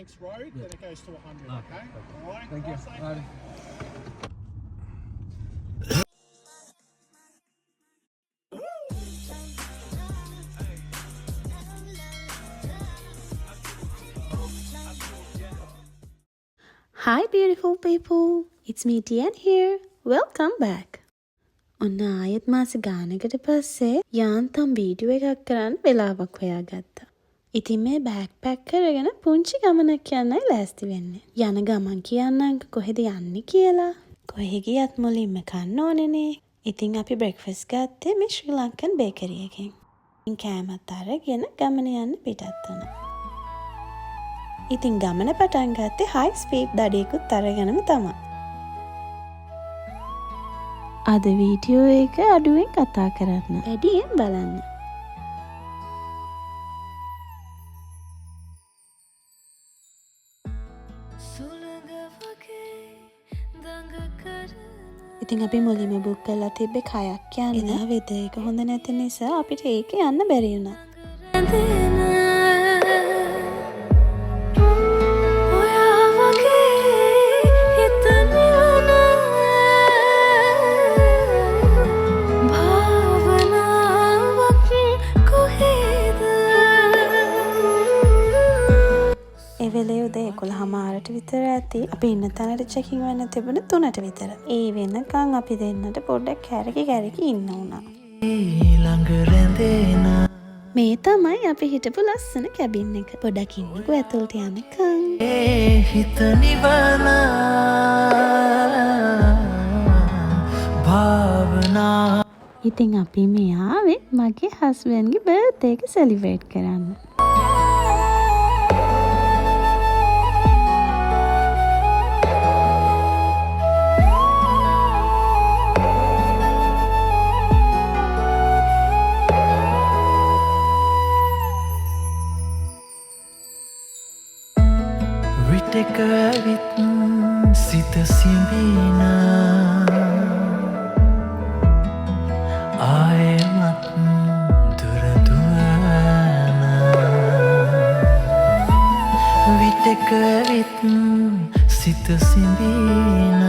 Next road, then it goes to 100. Okay. All right. Thank you. Safe. Alright. Hi beautiful people, it's me Tian here. Welcome back. ඔන්න ආයෙත් මාස ගානකට පස්සේ යාන්තම් video එකක් කරන්න වෙලාවක් හොයාගත්තා. ඉතින් මේ බෑග් පැක් කරගෙන පුංචි ගමනක් යන්නයි ලෑස්ති වෙන්නේ. යන ගමන් කියන්නම්ක කොහෙද යන්නේ කියලා. කොහෙ ගියත් මුලින්ම කන්න ඕනේනේ. ඉතින් අපි බ්‍රෙක්ෆාස්ට් ගත්තේ මේ ශ්‍රී ලංකන් බේකරි එකෙන්. ඉතින් කෑමත් අරගෙන ගමන යන්න පිටත් වුණා. ඉතින් ගමන පටන් ගත්තේ හයි ස්පීඩ් දඩයකුත් අරගෙනම තමයි. අද වීඩියෝ එක අඩුවෙන් කතා කරන්න. වැඩියෙන් බලන්න. ඉතින් අපි මුලින්ම බුක් කරලා තිබ්බේ කයක් යන්න. එදා වෙදර් එක හොඳ නැති නිසා අපිට ඒක යන්න බැරි වුණා. වෙලේ උදේ 11:00ට විතර ඇති. අපි ඉන්න තැනට චෙකින් වෙන්න තිබුණේ 3ට විතර. ඒ වෙනකන් අපි දෙන්නට පොඩ්ඩක් කැරකි ඉන්න උනා. මේ තමයි අපි හිටපු ලස්සන කැබින් එක. පොඩ්ඩක් ඉන්නකෝ ඇතුළට යනකම්. හිත නිවන භාවනා. ඉතින් අපි මේ ආවේ මගේ හස්බන්ඩ්ගේ බර්ත්ඩේ එක සෙලිබ්‍රේට් කරන්න. විටක ඇවිත් සිත සිඹින ආයෙමත් දුර දුවන විටක ඇවිත් සිත සිඹින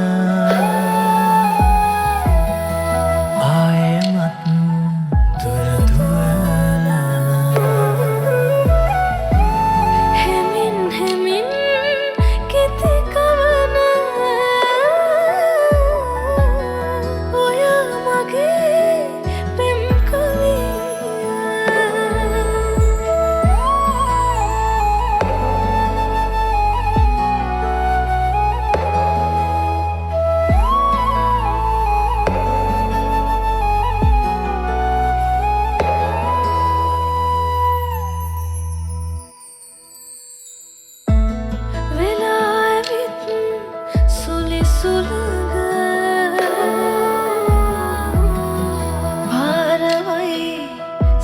ආයෙමත් දුර දුවන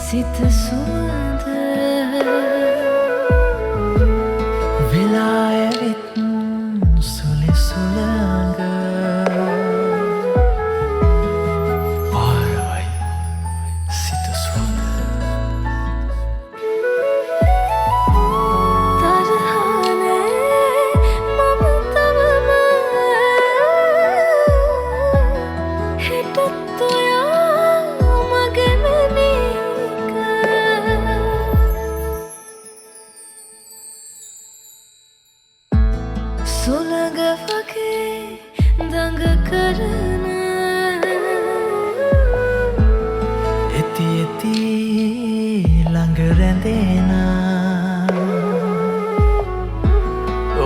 සිත සුවඳ වෙලා ඇවිත් සුලි සුළඟ පාරවයි සිත සුවඳ තරහනේ මම තවම හිතත් ඔයා මගේ සුළඟ වගේ දඟ කරන එති එති ළඟ රැඳෙන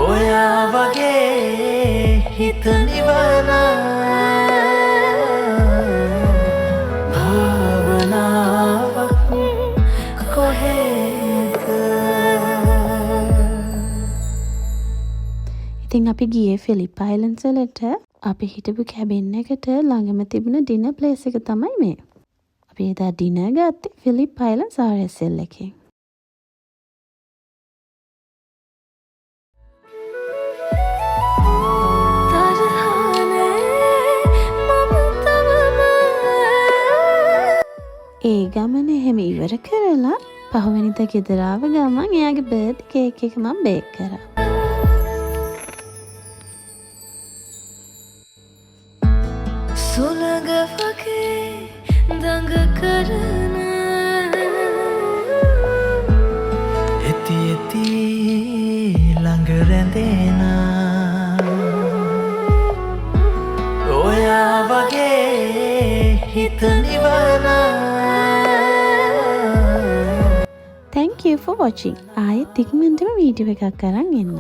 ඔයා වගේ හිත නිවන භාවනාවක් කොහෙද. ඉතින් අපි ගියේ ෆිලිප් අයිලන්ඩ්ස් වලට. අපි හිටපු කැබින් එකට ළඟම තිබුණ ඩිනර් ප්ලේස් එක තමයි මේ. අපි එදා ඩිනර් ගත්තේ ෆිලිප් අයිලන්ඩ්ස් RSL එකෙන්. ඒ ගමන එහෙම ඉවර කරලා පහුවෙනිදා ගෙදර ආව ගමන් එයාගේ බර්ත්ඩේ කේක් එක මම බේක් කරා. කරන එති එති ළඟ රැඳෙන ඔයා වගේ හිත නිවන Thank you for watching. ආයෙත් ඉක්මනටම වීඩියෝ එකක් අරන් එන්න.